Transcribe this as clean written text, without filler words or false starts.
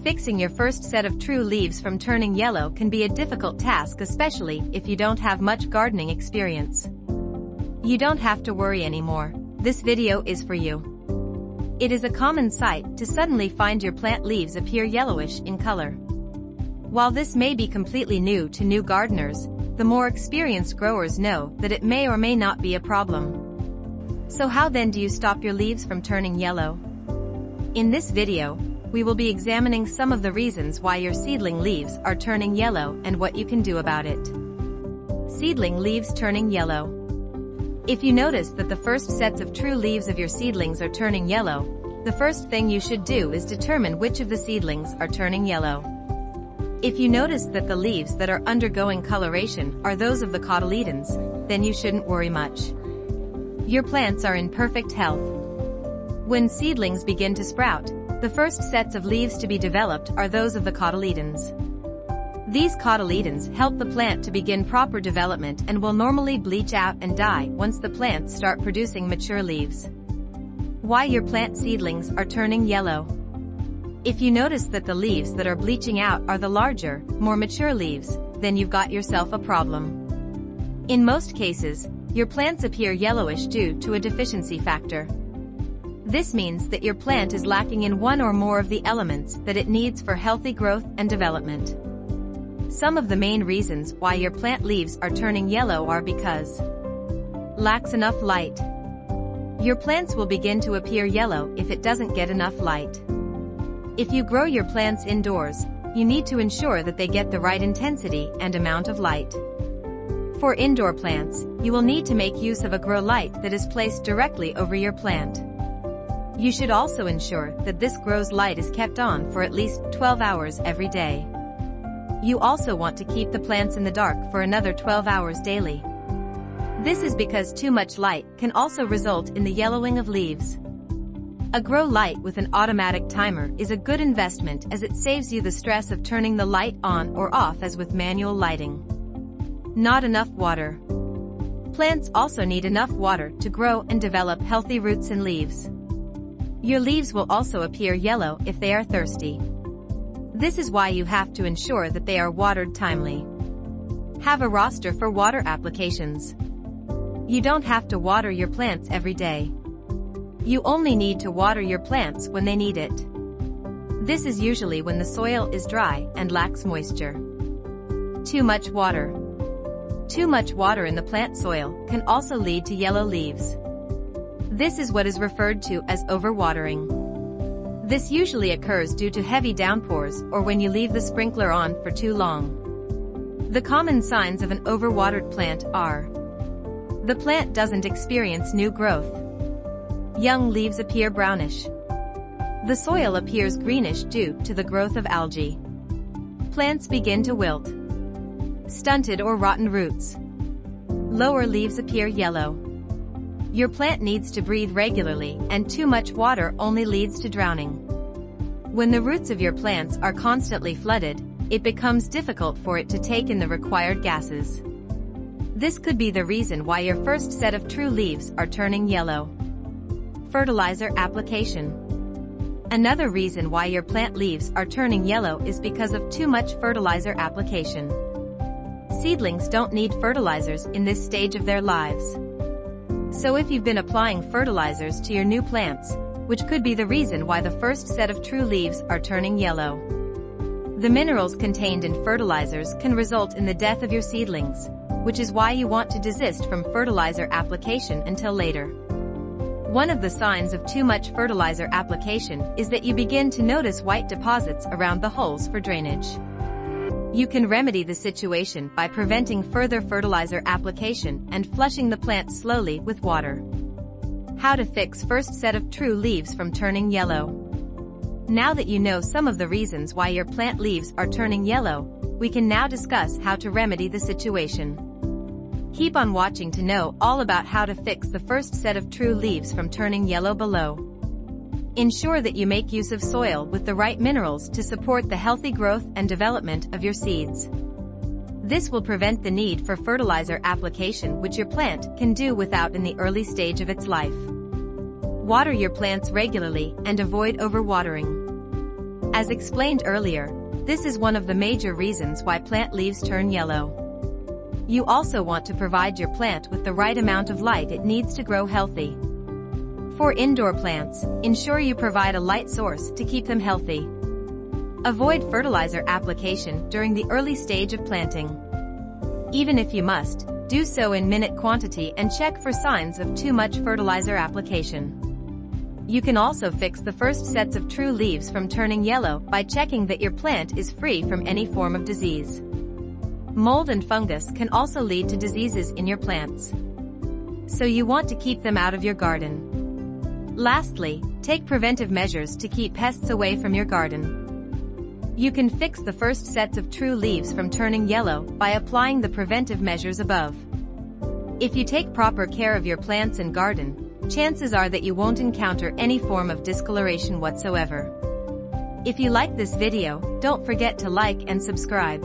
Fixing your first set of true leaves from turning yellow can be a difficult task, especially if you don't have much gardening experience. You don't have to worry anymore. This video is for you. It is a common sight to suddenly find your plant leaves appear yellowish in color. While this may be completely new to new gardeners, the more experienced growers know that it may or may not be a problem. So how then do you stop your leaves from turning yellow? In this video, we will be examining some of the reasons why your seedling leaves are turning yellow and what you can do about it. Seedling leaves turning yellow. If you notice that the first sets of true leaves of your seedlings are turning yellow, the first thing you should do is determine which of the seedlings are turning yellow. If you notice that the leaves that are undergoing coloration are those of the cotyledons, then you shouldn't worry much. Your plants are in perfect health. When seedlings begin to sprout, the first sets of leaves to be developed are those of the cotyledons. These cotyledons help the plant to begin proper development and will normally bleach out and die once the plants start producing mature leaves. Why your plant seedlings are turning yellow. If you notice that the leaves that are bleaching out are the larger, more mature leaves, then you've got yourself a problem. In most cases, your plants appear yellowish due to a deficiency factor. This means that your plant is lacking in one or more of the elements that it needs for healthy growth and development. Some of the main reasons why your plant leaves are turning yellow are because lacks enough light. Your plants will begin to appear yellow if it doesn't get enough light. If you grow your plants indoors, you need to ensure that they get the right intensity and amount of light. For indoor plants, you will need to make use of a grow light that is placed directly over your plant. You should also ensure that this grow's light is kept on for at least 12 hours every day. You also want to keep the plants in the dark for another 12 hours daily. This is because too much light can also result in the yellowing of leaves. A grow light with an automatic timer is a good investment as it saves you the stress of turning the light on or off as with manual lighting. Not enough water. Plants also need enough water to grow and develop healthy roots and leaves. Your leaves will also appear yellow if they are thirsty. This is why you have to ensure that they are watered timely. Have a roster for water applications. You don't have to water your plants every day. You only need to water your plants when they need it. This is usually when the soil is dry and lacks moisture. Too much water. Too much water in the plant soil can also lead to yellow leaves. This is what is referred to as overwatering. This usually occurs due to heavy downpours or when you leave the sprinkler on for too long. The common signs of an overwatered plant are: the plant doesn't experience new growth. Young leaves appear brownish. The soil appears greenish due to the growth of algae. Plants begin to wilt. Stunted or rotten roots. Lower leaves appear yellow. Your plant needs to breathe regularly, and too much water only leads to drowning. When the roots of your plants are constantly flooded, it becomes difficult for it to take in the required gases. This could be the reason why your first set of true leaves are turning yellow. Fertilizer application. Another reason why your plant leaves are turning yellow is because of too much fertilizer application. Seedlings don't need fertilizers in this stage of their lives. So if you've been applying fertilizers to your new plants, which could be the reason why the first set of true leaves are turning yellow. The minerals contained in fertilizers can result in the death of your seedlings, which is why you want to desist from fertilizer application until later. One of the signs of too much fertilizer application is that you begin to notice white deposits around the holes for drainage. You can remedy the situation by preventing further fertilizer application and flushing the plant slowly with water. How to fix first set of true leaves from turning yellow. Now that you know some of the reasons why your plant leaves are turning yellow, we can now discuss how to remedy the situation. Keep on watching to know all about how to fix the first set of true leaves from turning yellow below. Ensure that you make use of soil with the right minerals to support the healthy growth and development of your seeds. This will prevent the need for fertilizer application, which your plant can do without in the early stage of its life. Water your plants regularly and avoid overwatering. As explained earlier, this is one of the major reasons why plant leaves turn yellow. You also want to provide your plant with the right amount of light it needs to grow healthy. For indoor plants, ensure you provide a light source to keep them healthy. Avoid fertilizer application during the early stage of planting. Even if you must, do so in minute quantity and check for signs of too much fertilizer application. You can also fix the first sets of true leaves from turning yellow by checking that your plant is free from any form of disease. Mold and fungus can also lead to diseases in your plants, so you want to keep them out of your garden. Lastly, take preventive measures to keep pests away from your garden. You can fix the first sets of true leaves from turning yellow by applying the preventive measures above. If you take proper care of your plants and garden, chances are that you won't encounter any form of discoloration whatsoever. If you like this video, don't forget to like and subscribe.